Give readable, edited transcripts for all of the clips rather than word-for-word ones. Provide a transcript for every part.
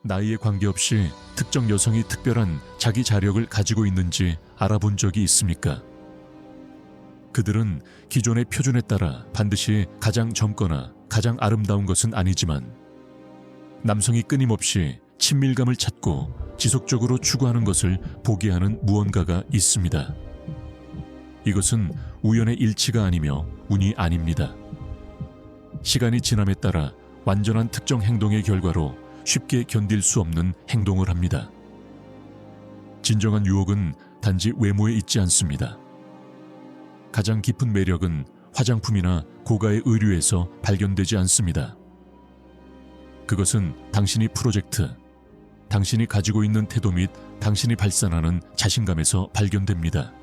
나이에 관계없이 특정 여성이 특별한 자기 자력을 가지고 있는지 알아본 적이 있습니까? 그들은 기존의 표준에 따라 반드시 가장 젊거나 가장 아름다운 것은 아니지만 남성이 끊임없이 친밀감을 찾고 지속적으로 추구하는 것을 보게 하는 무언가가 있습니다. 이것은 우연의 일치가 아니며 운이 아닙니다. 시간이 지남에 따라 완전한 특정 행동의 결과로 쉽게 견딜 수 없는 행동을 합니다. 진정한 유혹은 단지 외모에 있지 않습니다. 가장 깊은 매력은 화장품이나 고가의 의류에서 발견되지 않습니다. 그것은 당신이 프로젝트, 당신이 가지고 있는 태도 및 당신이 발산하는 자신감에서 발견됩니다.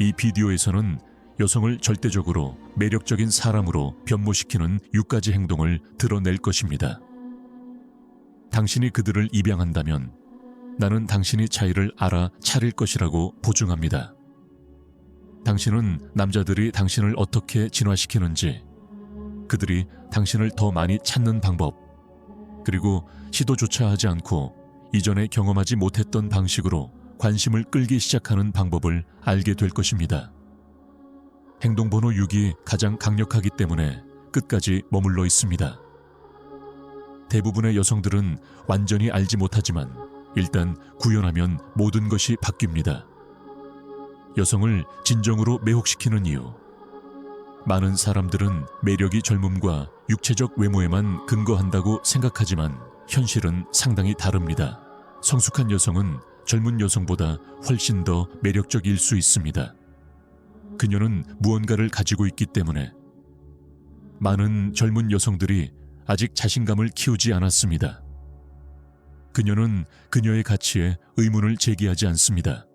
이 비디오에서는 여성을 절대적으로 매력적인 사람으로 변모시키는 6가지 행동을 드러낼 것입니다. 당신이 그들을 입양한다면 나는 당신이 차이를 알아차릴 것이라고 보증합니다. 당신은 남자들이 당신을 어떻게 진화시키는지, 그들이 당신을 더 많이 찾는 방법, 그리고 시도조차 하지 않고 이전에 경험하지 못했던 방식으로 관심을 끌기 시작하는 방법을 알게 될 것입니다. 행동 번호 6이 가장 강력하기 때문에 끝까지 머물러 있습니다. 대부분의 여성들은 완전히 알지 못하지만 일단 구현하면 모든 것이 바뀝니다. 여성을 진정으로 매혹시키는 이유. 많은 사람들은 매력이 젊음과 육체적 외모에만 근거한다고 생각하지만 현실은 상당히 다릅니다. 성숙한 여성은 젊은 여성보다 훨씬 더 매력적일 수 있습니다. 그녀는 무언가를 가지고 있기 때문에. 많은 젊은 여성들이 아직 자신감을 키우지 않았습니다. 그녀는 그녀의 가치에 의문을 제기하지 않습니다.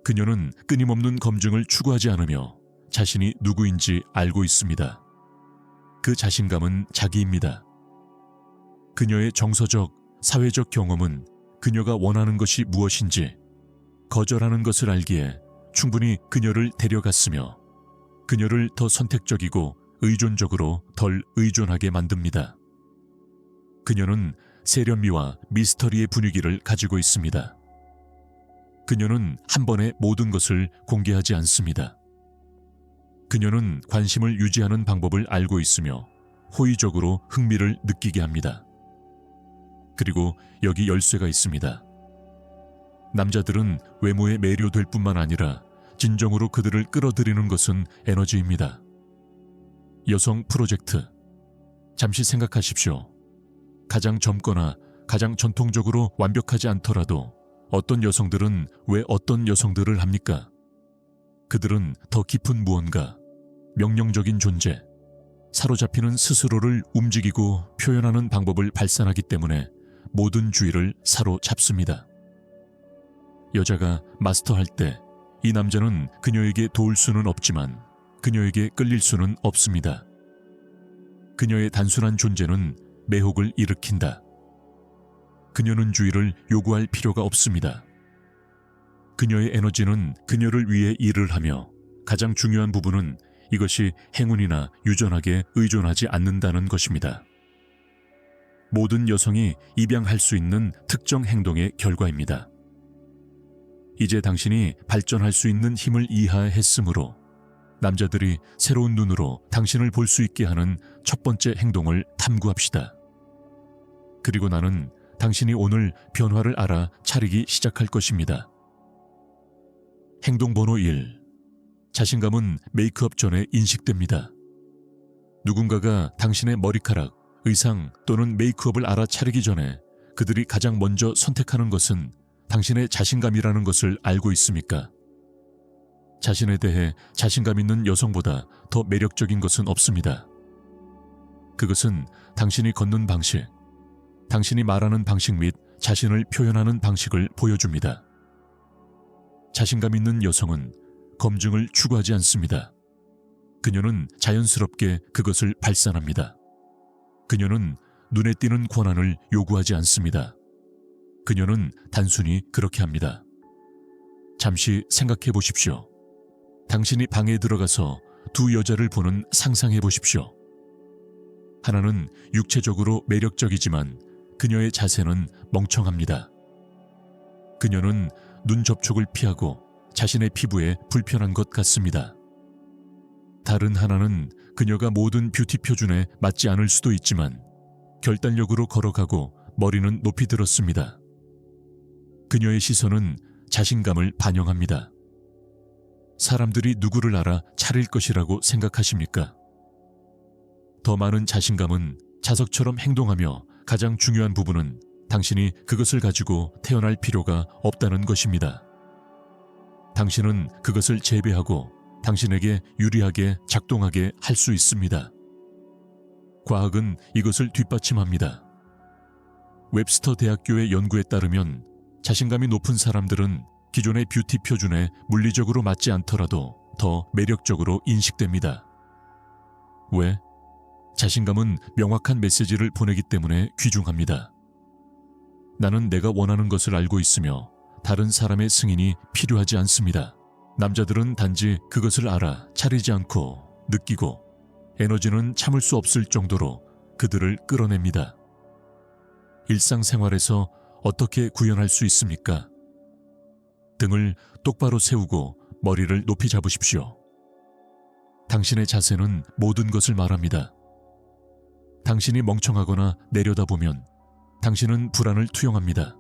그녀는 끊임없는 검증을 추구하지 않으며 자신이 누구인지 알고 있습니다. 그 자신감은 자기입니다. 그녀의 정서적, 사회적 경험은 그녀가 원하는 것이 무엇인지, 거절하는 것을 알기에 충분히 그녀를 데려갔으며 그녀를 더 선택적이고 의존적으로 덜 의존하게 만듭니다. 그녀는 세련미와 미스터리의 분위기를 가지고 있습니다. 그녀는 한 번에 모든 것을 공개하지 않습니다. 그녀는 관심을 유지하는 방법을 알고 있으며 호의적으로 흥미를 느끼게 합니다. 그리고 여기 열쇠가 있습니다. 남자들은 외모에 매료될 뿐만 아니라 진정으로 그들을 끌어들이는 것은 에너지입니다. 여성 프로젝트. 잠시 생각하십시오. 가장 젊거나 가장 전통적으로 완벽하지 않더라도 어떤 여성들은 왜 어떤 여성들을 합니까? 그들은 더 깊은 무언가, 명령적인 존재, 사로잡히는 스스로를 움직이고 표현하는 방법을 발산하기 때문에 모든 주의를 사로잡습니다. 여자가 마스터할 때 이 남자는 그녀에게 도울 수는 없지만 그녀에게 끌릴 수는 없습니다. 그녀의 단순한 존재는 매혹을 일으킨다. 그녀는 주의를 요구할 필요가 없습니다. 그녀의 에너지는 그녀를 위해 일을 하며 가장 중요한 부분은 이것이 행운이나 유전학에 의존하지 않는다는 것입니다. 모든 여성이 입양할 수 있는 특정 행동의 결과입니다. 이제 당신이 발전할 수 있는 힘을 이해했으므로 남자들이 새로운 눈으로 당신을 볼 수 있게 하는 첫 번째 행동을 탐구합시다. 그리고 나는 당신이 오늘 변화를 알아차리기 시작할 것입니다. 행동 번호 1. 자신감은 메이크업 전에 인식됩니다. 누군가가 당신의 머리카락, 의상 또는 메이크업을 알아차리기 전에 그들이 가장 먼저 선택하는 것은 당신의 자신감이라는 것을 알고 있습니까? 자신에 대해 자신감 있는 여성보다 더 매력적인 것은 없습니다. 그것은 당신이 걷는 방식, 당신이 말하는 방식 및 자신을 표현하는 방식을 보여줍니다. 자신감 있는 여성은 검증을 추구하지 않습니다. 그녀는 자연스럽게 그것을 발산합니다. 그녀는 눈에 띄는 권한을 요구하지 않습니다. 그녀는 단순히 그렇게 합니다. 잠시 생각해 보십시오. 당신이 방에 들어가서 두 여자를 보는 상상해 보십시오. 하나는 육체적으로 매력적이지만 그녀의 자세는 멍청합니다. 그녀는 눈 접촉을 피하고 자신의 피부에 불편한 것 같습니다. 다른 하나는 그녀가 모든 뷰티 표준에 맞지 않을 수도 있지만 결단력으로 걸어가고 머리는 높이 들었습니다. 그녀의 시선은 자신감을 반영합니다. 사람들이 누구를 알아 차릴 것이라고 생각하십니까? 더 많은 자신감은 자석처럼 행동하며 가장 중요한 부분은 당신이 그것을 가지고 태어날 필요가 없다는 것입니다. 당신은 그것을 재배하고 당신에게 유리하게 작동하게 할 수 있습니다. 과학은 이것을 뒷받침합니다. 웹스터 대학교의 연구에 따르면 자신감이 높은 사람들은 기존의 뷰티 표준에 물리적으로 맞지 않더라도 더 매력적으로 인식됩니다. 왜? 자신감은 명확한 메시지를 보내기 때문에 귀중합니다. 나는 내가 원하는 것을 알고 있으며 다른 사람의 승인이 필요하지 않습니다. 남자들은 단지 그것을 알아 차리지 않고 느끼고 에너지는 참을 수 없을 정도로 그들을 끌어냅니다. 일상생활에서 어떻게 구현할 수 있습니까? 등을 똑바로 세우고 머리를 높이 잡으십시오. 당신의 자세는 모든 것을 말합니다. 당신이 멍청하거나 내려다보면 당신은 불안을 투영합니다.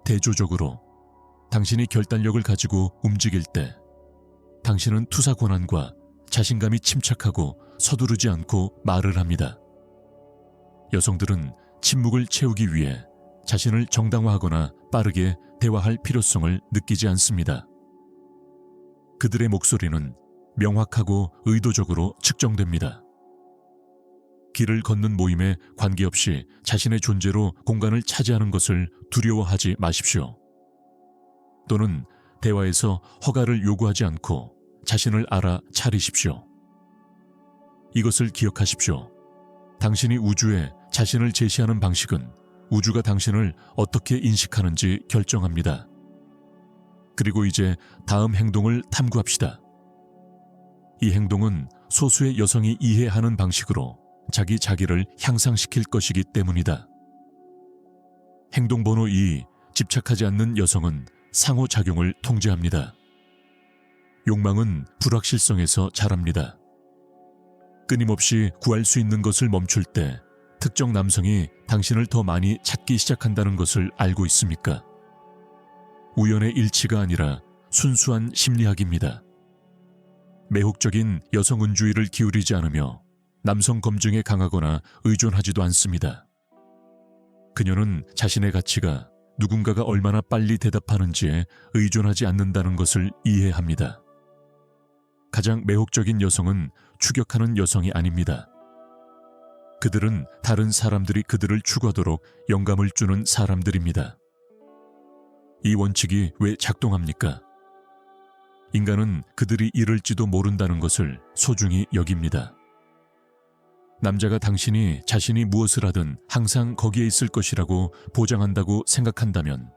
대조적으로 당신이 결단력을 가지고 움직일 때 당신은 투사 권한과 자신감이 침착하고 서두르지 않고 말을 합니다. 여성들은 침묵을 채우기 위해 자신을 정당화하거나 빠르게 대화할 필요성을 느끼지 않습니다. 그들의 목소리는 명확하고 의도적으로 측정됩니다. 길을 걷는 모임에 관계없이 자신의 존재로 공간을 차지하는 것을 두려워하지 마십시오. 또는 대화에서 허가를 요구하지 않고 자신을 알아 차리십시오. 이것을 기억하십시오. 당신이 우주에 자신을 제시하는 방식은 우주가 당신을 어떻게 인식하는지 결정합니다. 그리고 이제 다음 행동을 탐구합시다. 이 행동은 소수의 여성이 이해하는 방식으로 자기를 향상시킬 것이기 때문이다. 행동 번호 2. 집착하지 않는 여성은 상호작용을 통제합니다. 욕망은 불확실성에서 자랍니다. 끊임없이 구할 수 있는 것을 멈출 때 특정 남성이 당신을 더 많이 찾기 시작한다는 것을 알고 있습니까? 우연의 일치가 아니라 순수한 심리학입니다. 매혹적인 여성은주의를 기울이지 않으며 남성 검증에 강하거나 의존하지도 않습니다. 그녀는 자신의 가치가 누군가가 얼마나 빨리 대답하는지에 의존하지 않는다는 것을 이해합니다. 가장 매혹적인 여성은 추격하는 여성이 아닙니다. 그들은 다른 사람들이 그들을 추구하도록 영감을 주는 사람들입니다. 이 원칙이 왜 작동합니까? 인간은 그들이 이럴지도 모른다는 것을 소중히 여깁니다. 남자가 당신이 자신이 무엇을 하든 항상 거기에 있을 것이라고 보장한다고 생각한다면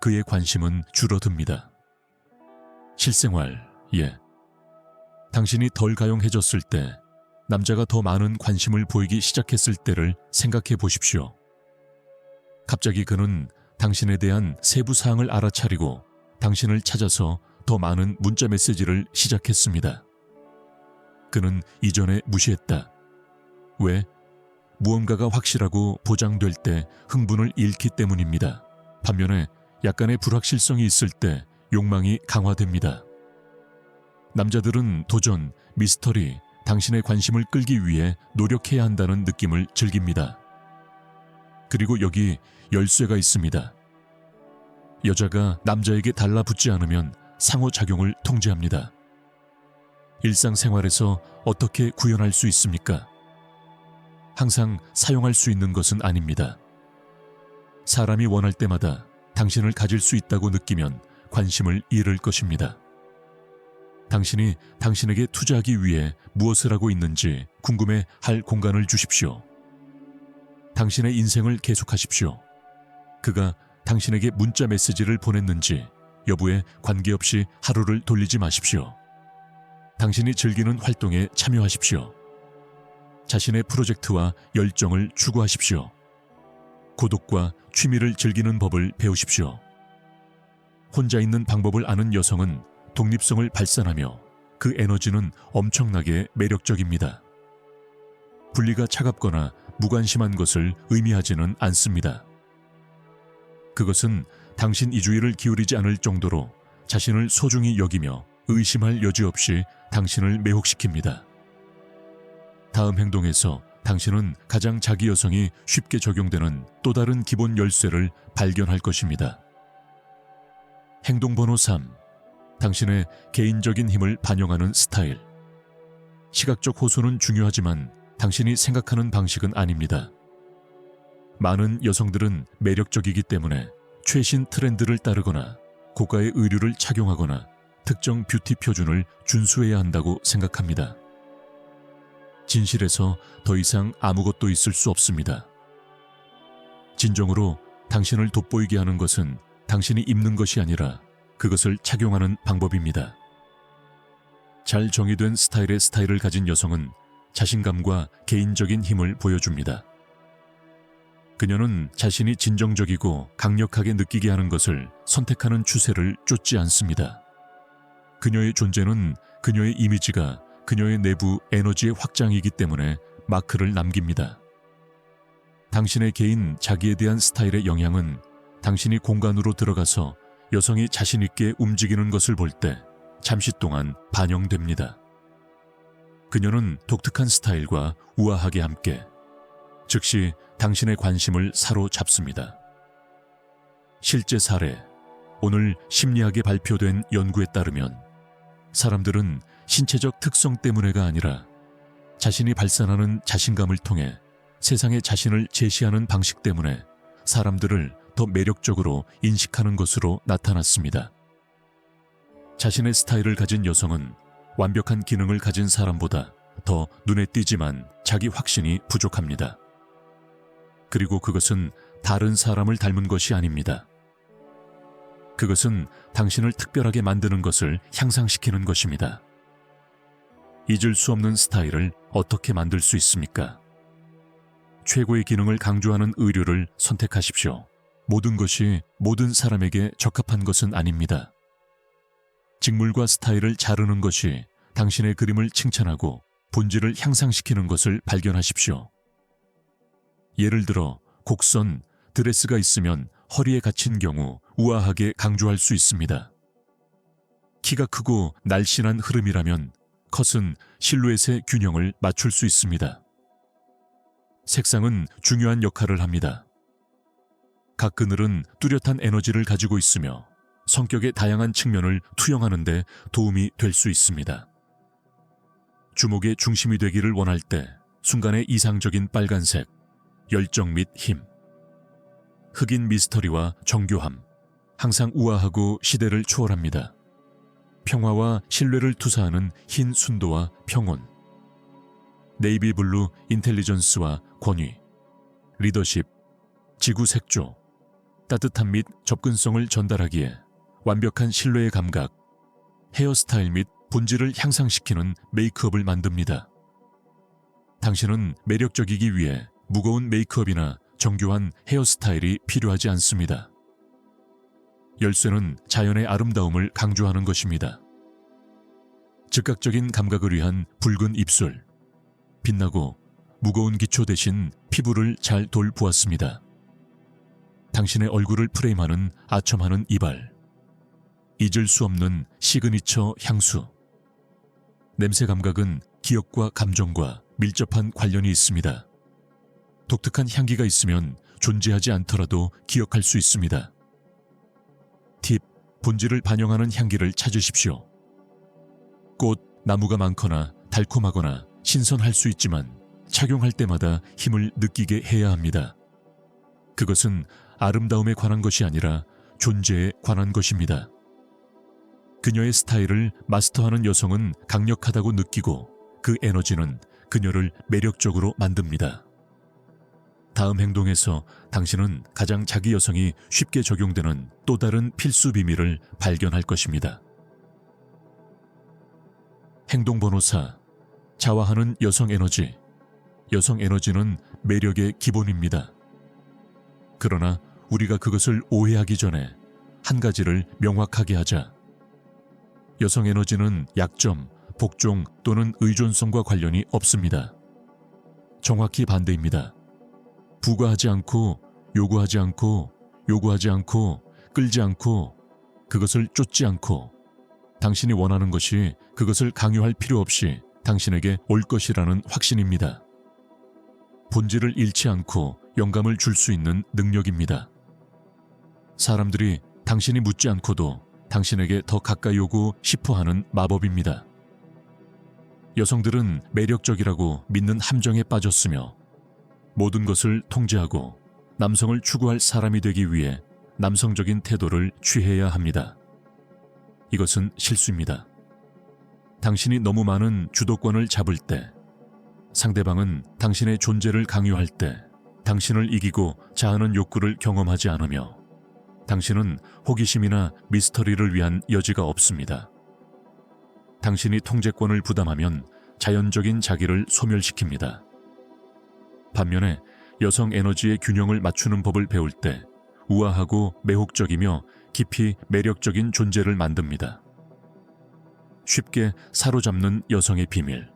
그의 관심은 줄어듭니다. 실생활, 당신이 덜 가용해졌을 때 남자가 더 많은 관심을 보이기 시작했을 때를 생각해 보십시오. 갑자기 그는 당신에 대한 세부 사항을 알아차리고 당신을 찾아서 더 많은 문자 메시지를 시작했습니다. 그는 이전에 무시했다. 왜? 무언가가 확실하고 보장될 때 흥분을 잃기 때문입니다. 반면에 약간의 불확실성이 있을 때 욕망이 강화됩니다. 남자들은 도전, 미스터리, 당신의 관심을 끌기 위해 노력해야 한다는 느낌을 즐깁니다. 그리고 여기 열쇠가 있습니다. 여자가 남자에게 달라붙지 않으면 상호작용을 통제합니다. 일상생활에서 어떻게 구현할 수 있습니까? 항상 사용할 수 있는 것은 아닙니다. 사람이 원할 때마다 당신을 가질 수 있다고 느끼면 관심을 잃을 것입니다. 당신이 당신에게 투자하기 위해 무엇을 하고 있는지 궁금해 할 공간을 주십시오. 당신의 인생을 계속하십시오. 그가 당신에게 문자 메시지를 보냈는지 여부에 관계없이 하루를 돌리지 마십시오. 당신이 즐기는 활동에 참여하십시오. 자신의 프로젝트와 열정을 추구하십시오. 고독과 취미를 즐기는 법을 배우십시오. 혼자 있는 방법을 아는 여성은 독립성을 발산하며 그 에너지는 엄청나게 매력적입니다. 분리가 차갑거나 무관심한 것을 의미하지는 않습니다. 그것은 당신 이주의를 기울이지 않을 정도로 자신을 소중히 여기며 의심할 여지 없이 당신을 매혹시킵니다. 다음 행동에서 당신은 가장 자기 여성이 쉽게 적용되는 또 다른 기본 열쇠를 발견할 것입니다. 행동 번호 3. 당신의 개인적인 힘을 반영하는 스타일. 시각적 호소는 중요하지만 당신이 생각하는 방식은 아닙니다. 많은 여성들은 매력적이기 때문에 최신 트렌드를 따르거나 고가의 의류를 착용하거나 특정 뷰티 표준을 준수해야 한다고 생각합니다. 진실에서 더 이상 아무것도 있을 수 없습니다. 진정으로 당신을 돋보이게 하는 것은 당신이 입는 것이 아니라 그것을 착용하는 방법입니다. 잘 정의된 스타일의 스타일을 가진 여성은 자신감과 개인적인 힘을 보여줍니다. 그녀는 자신이 진정적이고 강력하게 느끼게 하는 것을 선택하는 추세를 쫓지 않습니다. 그녀의 존재는 그녀의 이미지가 그녀의 내부 에너지의 확장이기 때문에 마크를 남깁니다. 당신의 개인 자기에 대한 스타일의 영향은 당신이 공간으로 들어가서 여성이 자신 있게 움직이는 것을 볼 때 잠시 동안 반영됩니다. 그녀는 독특한 스타일과 우아하게 함께 즉시 당신의 관심을 사로잡습니다. 실제 사례, 오늘 심리학에 발표된 연구에 따르면 사람들은 신체적 특성 때문에가 아니라 자신이 발산하는 자신감을 통해 세상에 자신을 제시하는 방식 때문에 사람들을 더 매력적으로 인식하는 것으로 나타났습니다. 자신의 스타일을 가진 여성은 완벽한 기능을 가진 사람보다 더 눈에 띄지만 자기 확신이 부족합니다. 그리고 그것은 다른 사람을 닮은 것이 아닙니다. 그것은 당신을 특별하게 만드는 것을 향상시키는 것입니다. 잊을 수 없는 스타일을 어떻게 만들 수 있습니까? 최고의 기능을 강조하는 의류를 선택하십시오. 모든 것이 모든 사람에게 적합한 것은 아닙니다. 직물과 스타일을 자르는 것이 당신의 그림을 칭찬하고 본질을 향상시키는 것을 발견하십시오. 예를 들어 곡선, 드레스가 있으면 허리에 갇힌 경우 우아하게 강조할 수 있습니다. 키가 크고 날씬한 흐름이라면 컷은 실루엣의 균형을 맞출 수 있습니다. 색상은 중요한 역할을 합니다. 각 그늘은 뚜렷한 에너지를 가지고 있으며 성격의 다양한 측면을 투영하는 데 도움이 될 수 있습니다. 주목의 중심이 되기를 원할 때 순간의 이상적인 빨간색, 열정 및 힘, 흑인 미스터리와 정교함, 항상 우아하고 시대를 초월합니다. 평화와 신뢰를 투사하는 흰 순도와 평온, 네이비 블루 인텔리전스와 권위, 리더십, 지구 색조, 따뜻함 및 접근성을 전달하기에 완벽한 신뢰의 감각, 헤어스타일 및 본질을 향상시키는 메이크업을 만듭니다. 당신은 매력적이기 위해 무거운 메이크업이나 정교한 헤어스타일이 필요하지 않습니다. 열쇠는 자연의 아름다움을 강조하는 것입니다. 즉각적인 감각을 위한 붉은 입술, 빛나고 무거운 기초 대신 피부를 잘 돌보았습니다. 당신의 얼굴을 프레임하는 아첨하는 이발, 잊을 수 없는 시그니처 향수. 냄새 감각은 기억과 감정과 밀접한 관련이 있습니다. 독특한 향기가 있으면 존재하지 않더라도 기억할 수 있습니다. 팁, 본질을 반영하는 향기를 찾으십시오. 꽃, 나무가 많거나 달콤하거나 신선할 수 있지만 착용할 때마다 힘을 느끼게 해야 합니다. 그것은 아름다움에 관한 것이 아니라 존재에 관한 것입니다. 그녀의 스타일을 마스터하는 여성은 강력하다고 느끼고 그 에너지는 그녀를 매력적으로 만듭니다. 다음 행동에서 당신은 가장 자기 여성이 쉽게 적용되는 또 다른 필수 비밀을 발견할 것입니다. 행동 번호 4. 자화하는 여성 에너지. 여성 에너지는 매력의 기본입니다. 그러나 우리가 그것을 오해하기 전에 한 가지를 명확하게 하자. 여성 에너지는 약점, 복종 또는 의존성과 관련이 없습니다. 정확히 반대입니다. 부과하지 않고, 요구하지 않고, 요구하지 않고, 끌지 않고, 그것을 쫓지 않고, 당신이 원하는 것이 그것을 강요할 필요 없이 당신에게 올 것이라는 확신입니다. 본질을 잃지 않고 영감을 줄 수 있는 능력입니다. 사람들이 당신이 묻지 않고도 당신에게 더 가까이 오고 싶어 하는 마법입니다. 여성들은 매력적이라고 믿는 함정에 빠졌으며 모든 것을 통제하고 남성을 추구할 사람이 되기 위해 남성적인 태도를 취해야 합니다. 이것은 실수입니다. 당신이 너무 많은 주도권을 잡을 때, 상대방은 당신의 존재를 강요할 때 당신을 이기고 자아는 욕구를 경험하지 않으며 당신은 호기심이나 미스터리를 위한 여지가 없습니다. 당신이 통제권을 부담하면 자연적인 자기를 소멸시킵니다. 반면에 여성 에너지의 균형을 맞추는 법을 배울 때 우아하고 매혹적이며 깊이 매력적인 존재를 만듭니다. 쉽게 사로잡는 여성의 비밀.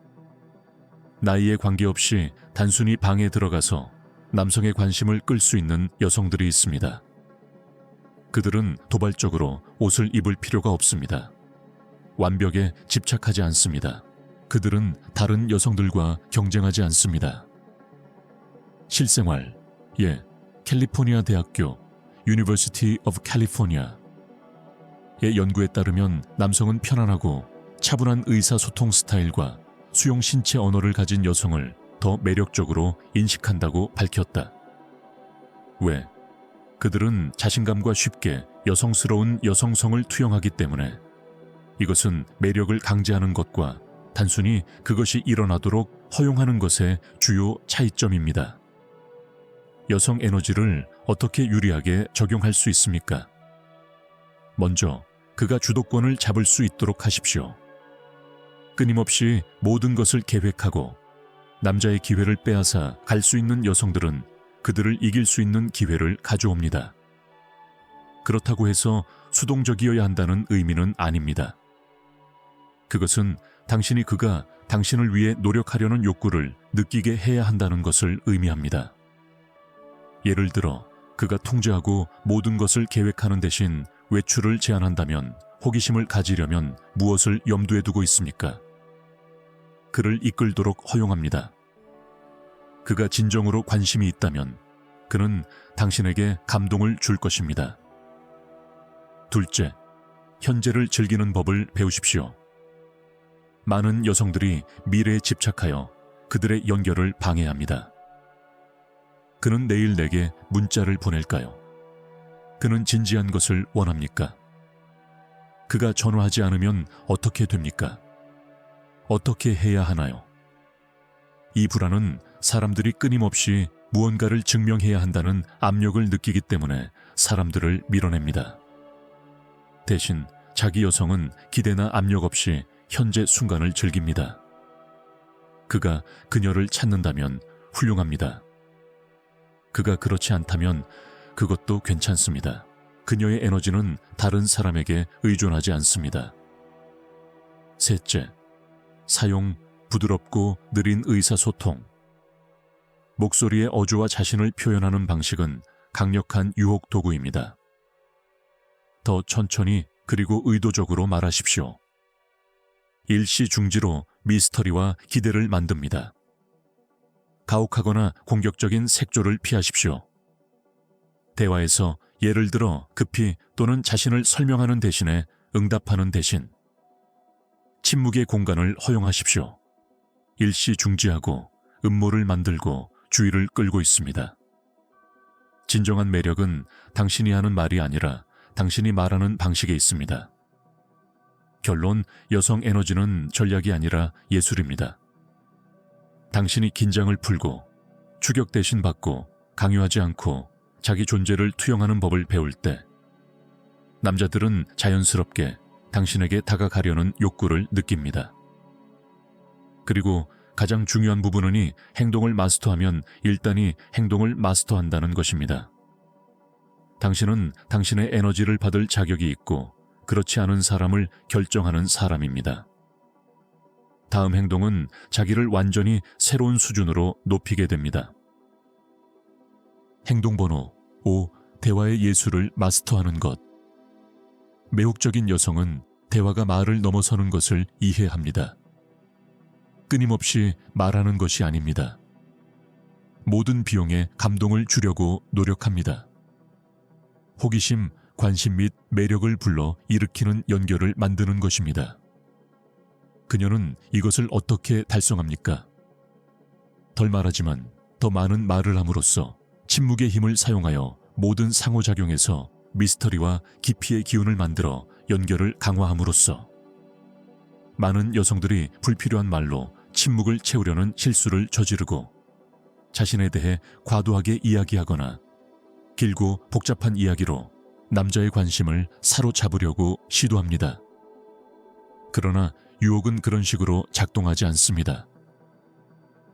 나이에 관계없이 단순히 방에 들어가서 남성의 관심을 끌 수 있는 여성들이 있습니다. 그들은 도발적으로 옷을 입을 필요가 없습니다. 완벽에 집착하지 않습니다. 그들은 다른 여성들과 경쟁하지 않습니다. 실생활, 캘리포니아 대학교 University of California의 연구에 따르면 남성은 편안하고 차분한 의사소통 스타일과 수용 신체 언어를 가진 여성을 더 매력적으로 인식한다고 밝혔다. 왜? 그들은 자신감과 쉽게 여성스러운 여성성을 투영하기 때문에. 이것은 매력을 강제하는 것과 단순히 그것이 일어나도록 허용하는 것의 주요 차이점입니다. 여성 에너지를 어떻게 유리하게 적용할 수 있습니까? 먼저 그가 주도권을 잡을 수 있도록 하십시오. 끊임없이 모든 것을 계획하고 남자의 기회를 빼앗아 갈 수 있는 여성들은 그들을 이길 수 있는 기회를 가져옵니다. 그렇다고 해서 수동적이어야 한다는 의미는 아닙니다. 그것은 당신이 그가 당신을 위해 노력하려는 욕구를 느끼게 해야 한다는 것을 의미합니다. 예를 들어 그가 통제하고 모든 것을 계획하는 대신 외출을 제한한다면 호기심을 가지려면 무엇을 염두에 두고 있습니까? 그를 이끌도록 허용합니다. 그가 진정으로 관심이 있다면 그는 당신에게 감동을 줄 것입니다. 둘째, 현재를 즐기는 법을 배우십시오. 많은 여성들이 미래에 집착하여 그들의 연결을 방해합니다. 그는 내일 내게 문자를 보낼까요? 그는 진지한 것을 원합니까? 그가 전화하지 않으면 어떻게 됩니까? 어떻게 해야 하나요? 이 불안은 사람들이 끊임없이 무언가를 증명해야 한다는 압력을 느끼기 때문에 사람들을 밀어냅니다. 대신 자기 여성은 기대나 압력 없이 현재 순간을 즐깁니다. 그가 그녀를 찾는다면 훌륭합니다. 그가 그렇지 않다면 그것도 괜찮습니다. 그녀의 에너지는 다른 사람에게 의존하지 않습니다. 셋째, 사용 부드럽고 느린 의사소통. 목소리의 어조와 자신을 표현하는 방식은 강력한 유혹 도구입니다. 더 천천히 그리고 의도적으로 말하십시오. 일시중지로 미스터리와 기대를 만듭니다. 가혹하거나 공격적인 색조를 피하십시오. 대화에서 예를 들어 급히 또는 자신을 설명하는 대신에 응답하는 대신 침묵의 공간을 허용하십시오. 일시중지하고 음모를 만들고 주의를 끌고 있습니다. 진정한 매력은 당신이 하는 말이 아니라 당신이 말하는 방식에 있습니다. 결론, 여성 에너지는 전략이 아니라 예술입니다. 당신이 긴장을 풀고 추격 대신 받고 강요하지 않고 자기 존재를 투영하는 법을 배울 때 남자들은 자연스럽게 당신에게 다가가려는 욕구를 느낍니다. 그리고 가장 중요한 부분은 행동을 마스터하면 일단이 행동을 마스터한다는 것입니다. 당신은 당신의 에너지를 받을 자격이 있고 그렇지 않은 사람을 결정하는 사람입니다. 다음 행동은 자기를 완전히 새로운 수준으로 높이게 됩니다. 행동 번호 5. 대화의 예술을 마스터하는 것. 매혹적인 여성은 대화가 말을 넘어서는 것을 이해합니다. 끊임없이 말하는 것이 아닙니다. 모든 비용에 감동을 주려고 노력합니다. 호기심, 관심 및 매력을 불러 일으키는 연결을 만드는 것입니다. 그녀는 이것을 어떻게 달성합니까? 덜 말하지만 더 많은 말을 함으로써 침묵의 힘을 사용하여 모든 상호작용에서 미스터리와 깊이의 기운을 만들어 연결을 강화함으로써 많은 여성들이 불필요한 말로 침묵을 채우려는 실수를 저지르고 자신에 대해 과도하게 이야기하거나 길고 복잡한 이야기로 남자의 관심을 사로잡으려고 시도합니다. 그러나 유혹은 그런 식으로 작동하지 않습니다.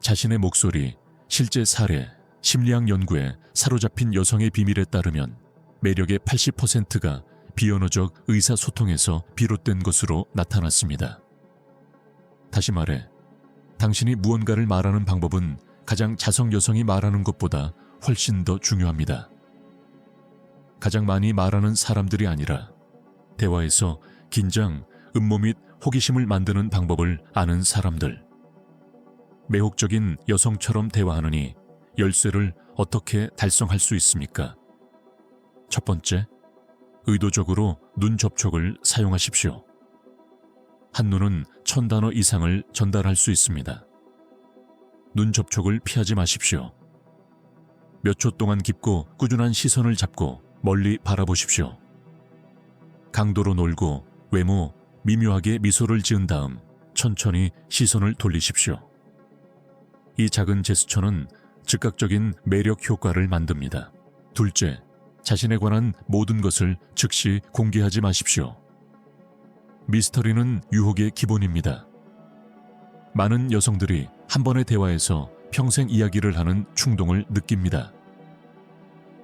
자신의 목소리, 실제 사례, 심리학 연구에 사로잡힌 여성의 비밀에 따르면 매력의 80%가 비언어적 의사소통에서 비롯된 것으로 나타났습니다. 다시 말해, 당신이 무언가를 말하는 방법은 가장 자성 여성이 말하는 것보다 훨씬 더 중요합니다. 가장 많이 말하는 사람들이 아니라 대화에서 긴장, 음모 및 호기심을 만드는 방법을 아는 사람들. 매혹적인 여성처럼 대화하느니 열쇠를 어떻게 달성할 수 있습니까? 첫 번째, 의도적으로 눈 접촉을 사용하십시오. 한눈은 1000단어 이상을 전달할 수 있습니다. 눈 접촉을 피하지 마십시오. 몇 초 동안 깊고 꾸준한 시선을 잡고 멀리 바라보십시오. 강도로 놀고 외모, 미묘하게 미소를 지은 다음 천천히 시선을 돌리십시오. 이 작은 제스처는 즉각적인 매력 효과를 만듭니다. 둘째, 자신에 관한 모든 것을 즉시 공개하지 마십시오. 미스터리는 유혹의 기본입니다. 많은 여성들이 한 번의 대화에서 평생 이야기를 하는 충동을 느낍니다.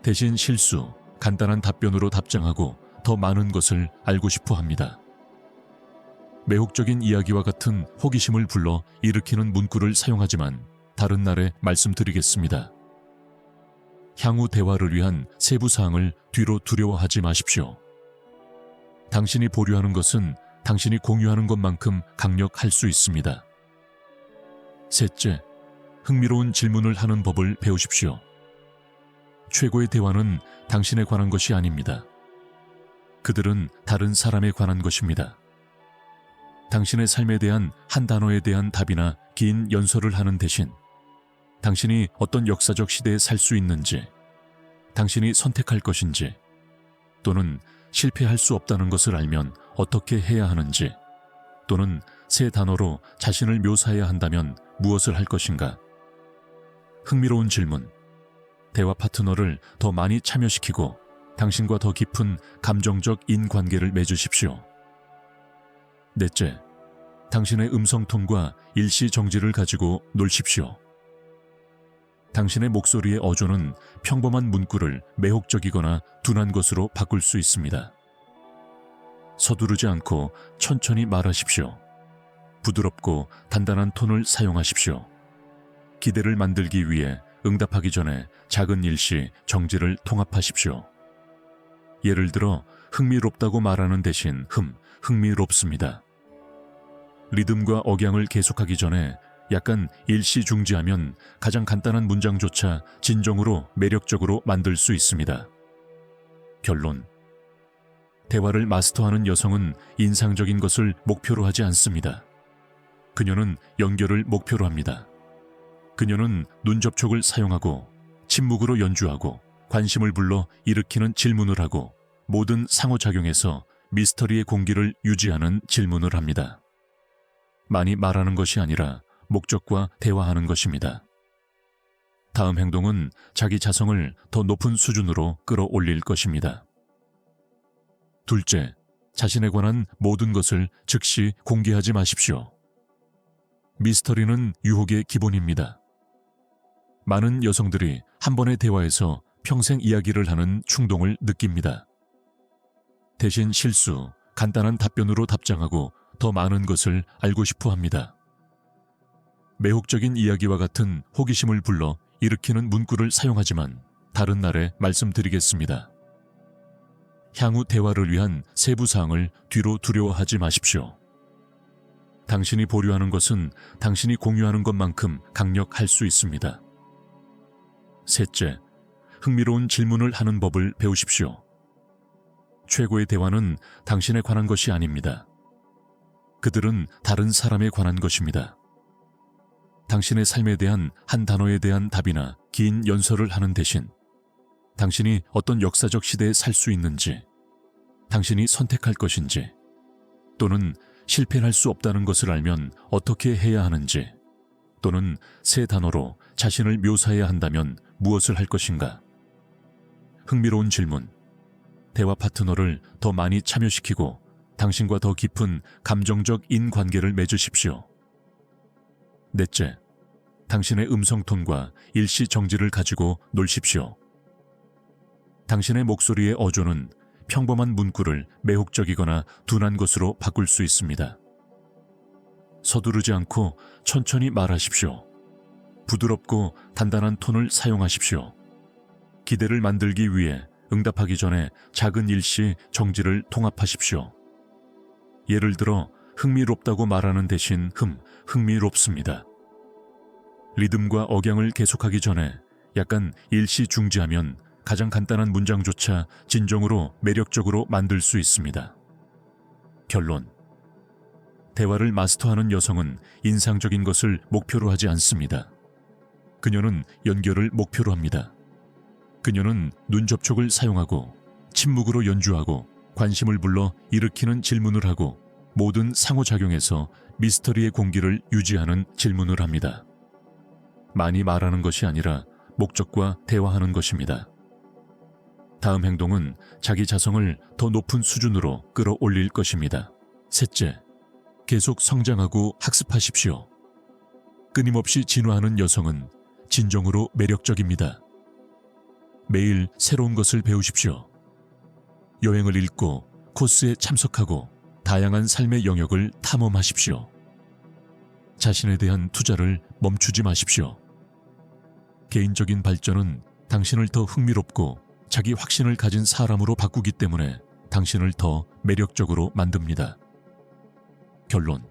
대신 실수, 간단한 답변으로 답장하고 더 많은 것을 알고 싶어 합니다. 매혹적인 이야기와 같은 호기심을 불러 일으키는 문구를 사용하지만 다른 날에 말씀드리겠습니다. 향후 대화를 위한 세부 사항을 뒤로 두려워하지 마십시오. 당신이 보류하는 것은 당신이 공유하는 것만큼 강력할 수 있습니다. 셋째, 흥미로운 질문을 하는 법을 배우십시오. 최고의 대화는 당신에 관한 것이 아닙니다. 그들은 다른 사람에 관한 것입니다. 당신의 삶에 대한 한 단어에 대한 답이나 긴 연설을 하는 대신 당신이 어떤 역사적 시대에 살 수 있는지, 당신이 선택할 것인지, 또는 실패할 수 없다는 것을 알면 어떻게 해야 하는지, 또는 세 단어로 자신을 묘사해야 한다면 무엇을 할 것인가. 흥미로운 질문. 대화 파트너를 더 많이 참여시키고 당신과 더 깊은 감정적 인관계를 맺으십시오. 넷째, 당신의 음성톤과 일시정지를 가지고 놀십시오. 당신의 목소리의 어조는 평범한 문구를 매혹적이거나 둔한 것으로 바꿀 수 있습니다. 서두르지 않고 천천히 말하십시오. 부드럽고 단단한 톤을 사용하십시오. 기대를 만들기 위해 응답하기 전에 작은 일시 정지를 통합하십시오. 예를 들어 흥미롭다고 말하는 대신 흥미롭습니다. 리듬과 억양을 계속하기 전에 약간 일시 중지하면 가장 간단한 문장조차 진정으로 매력적으로 만들 수 있습니다. 결론. 대화를 마스터하는 여성은 인상적인 것을 목표로 하지 않습니다. 그녀는 연결을 목표로 합니다. 그녀는 눈 접촉을 사용하고 침묵으로 연주하고 관심을 불러 일으키는 질문을 하고 모든 상호작용에서 미스터리의 공기를 유지하는 질문을 합니다. 많이 말하는 것이 아니라 목적과 대화하는 것입니다. 다음 행동은 자기 자성을 더 높은 수준으로 끌어올릴 것입니다. 둘째, 자신에 관한 모든 것을 즉시 공개하지 마십시오. 미스터리는 유혹의 기본입니다. 많은 여성들이 한 번의 대화에서 평생 이야기를 하는 충동을 느낍니다. 대신 실수, 간단한 답변으로 답장하고 더 많은 것을 알고 싶어 합니다. 매혹적인 이야기와 같은 호기심을 불러 일으키는 문구를 사용하지만 다른 날에 말씀드리겠습니다. 향후 대화를 위한 세부 사항을 뒤로 두려워하지 마십시오. 당신이 보류하는 것은 당신이 공유하는 것만큼 강력할 수 있습니다. 셋째, 흥미로운 질문을 하는 법을 배우십시오. 최고의 대화는 당신에 관한 것이 아닙니다. 그들은 다른 사람에 관한 것입니다. 당신의 삶에 대한 한 단어에 대한 답이나 긴 연설을 하는 대신 당신이 어떤 역사적 시대에 살 수 있는지, 당신이 선택할 것인지, 또는 실패할 수 없다는 것을 알면 어떻게 해야 하는지, 또는 세 단어로 자신을 묘사해야 한다면 무엇을 할 것인가. 흥미로운 질문, 대화 파트너를 더 많이 참여시키고 당신과 더 깊은 감정적 인관계를 맺으십시오. 넷째, 당신의 음성톤과 일시정지를 가지고 놀십시오. 당신의 목소리의 어조는 평범한 문구를 매혹적이거나 둔한 것으로 바꿀 수 있습니다. 서두르지 않고 천천히 말하십시오. 부드럽고 단단한 톤을 사용하십시오. 기대를 만들기 위해 응답하기 전에 작은 일시 정지를 통합하십시오. 예를 들어 흥미롭다고 말하는 대신 흥미롭습니다. 리듬과 억양을 계속하기 전에 약간 일시 중지하면 가장 간단한 문장조차 진정으로 매력적으로 만들 수 있습니다. 결론. 대화를 마스터하는 여성은 인상적인 것을 목표로 하지 않습니다. 그녀는 연결을 목표로 합니다. 그녀는 눈 접촉을 사용하고 침묵으로 연주하고 관심을 불러 일으키는 질문을 하고 모든 상호작용에서 미스터리의 공기를 유지하는 질문을 합니다. 많이 말하는 것이 아니라 목적과 대화하는 것입니다. 다음 행동은 자기 자성을 더 높은 수준으로 끌어올릴 것입니다. 셋째, 계속 성장하고 학습하십시오. 끊임없이 진화하는 여성은 진정으로 매력적입니다. 매일 새로운 것을 배우십시오. 여행을 읽고 코스에 참석하고 다양한 삶의 영역을 탐험하십시오. 자신에 대한 투자를 멈추지 마십시오. 개인적인 발전은 당신을 더 흥미롭고 자기 확신을 가진 사람으로 바꾸기 때문에 당신을 더 매력적으로 만듭니다. 결론.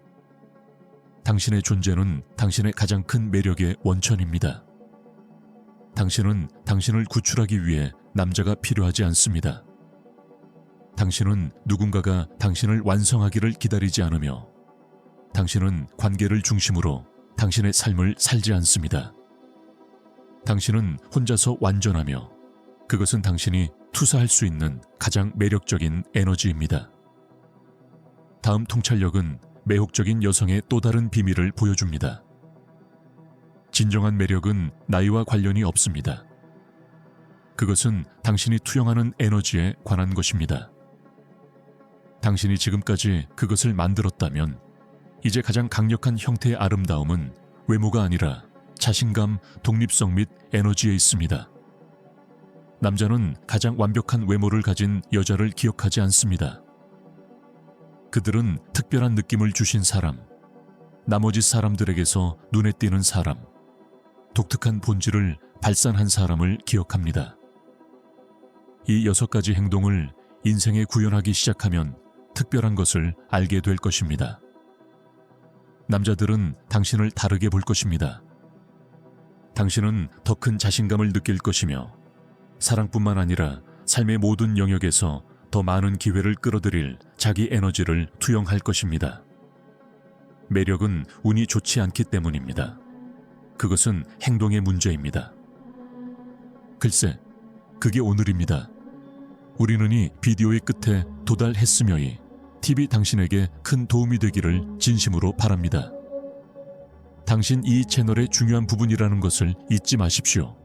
당신의 존재는 당신의 가장 큰 매력의 원천입니다. 당신은 당신을 구출하기 위해 남자가 필요하지 않습니다. 당신은 누군가가 당신을 완성하기를 기다리지 않으며 당신은 관계를 중심으로 당신의 삶을 살지 않습니다. 당신은 혼자서 완전하며 그것은 당신이 투사할 수 있는 가장 매력적인 에너지입니다. 다음 통찰력은 매혹적인 여성의 또 다른 비밀을 보여줍니다. 진정한 매력은 나이와 관련이 없습니다. 그것은 당신이 투영하는 에너지에 관한 것입니다. 당신이 지금까지 그것을 만들었다면 이제 가장 강력한 형태의 아름다움은 외모가 아니라 자신감, 독립성 및 에너지에 있습니다. 남자는 가장 완벽한 외모를 가진 여자를 기억하지 않습니다. 그들은 특별한 느낌을 주신 사람, 나머지 사람들에게서 눈에 띄는 사람, 독특한 본질을 발산한 사람을 기억합니다. 이 6가지 행동을 인생에 구현하기 시작하면 특별한 것을 알게 될 것입니다. 남자들은 당신을 다르게 볼 것입니다. 당신은 더 큰 자신감을 느낄 것이며 사랑뿐만 아니라 삶의 모든 영역에서 더 많은 기회를 끌어들일 자기 에너지를 투영할 것입니다. 매력은 운이 좋지 않기 때문입니다. 그것은 행동의 문제입니다. 글쎄, 그게 오늘입니다. 우리는 이 비디오의 끝에 도달했으며이 팁이 당신에게 큰 도움이 되기를 진심으로 바랍니다. 당신 이 채널의 중요한 부분이라는 것을 잊지 마십시오.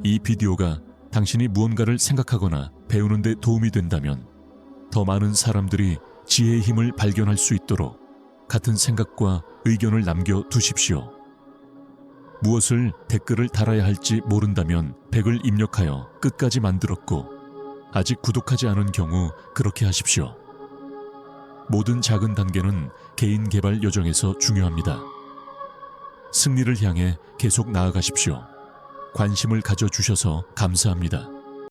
이 비디오가 당신이 무언가를 생각하거나 배우는 데 도움이 된다면 더 많은 사람들이 지혜의 힘을 발견할 수 있도록 같은 생각과 의견을 남겨두십시오. 무엇을 댓글을 달아야 할지 모른다면 100을 입력하여 끝까지 만들었고, 아직 구독하지 않은 경우 그렇게 하십시오. 모든 작은 단계는 개인 개발 여정에서 중요합니다. 승리를 향해 계속 나아가십시오. 관심을 가져주셔서 감사합니다.